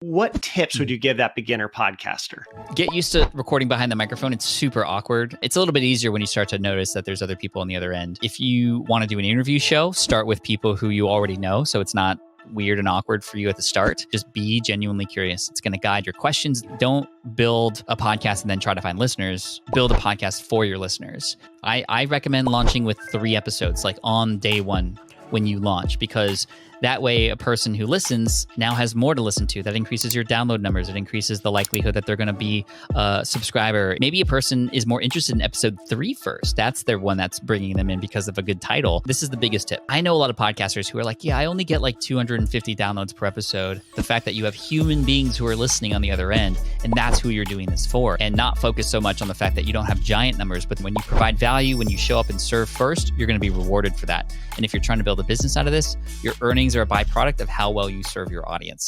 what tips would you give that beginner podcaster? Get used to recording behind the microphone. It's super awkward. It's a little bit easier when you start to notice that there's other people on the other end. If you want to do an interview show, start with people who you already know, so it's not weird and awkward for you at the start. Just be genuinely curious. It's going to guide your questions. Don't build a podcast and then try to find listeners. Build a podcast for your listeners. I recommend launching with 3 episodes, like on day 1 when you launch, because that way a person who listens now has more to listen to. That increases your download numbers. It increases the likelihood that they're going to be a subscriber. Maybe a person is more interested in episode 3 first. That's their one that's bringing them in because of a good title. This is the biggest tip. I know a lot of podcasters who are like, yeah, I only get like 250 downloads per episode. The fact that you have human beings who are listening on the other end, and that's who you're doing this for, and not focus so much on the fact that you don't have giant numbers. But when you provide value, when you show up and serve first, you're going to be rewarded for that. And if you're trying to build a business out of this, your earnings are a byproduct of how well you serve your audience.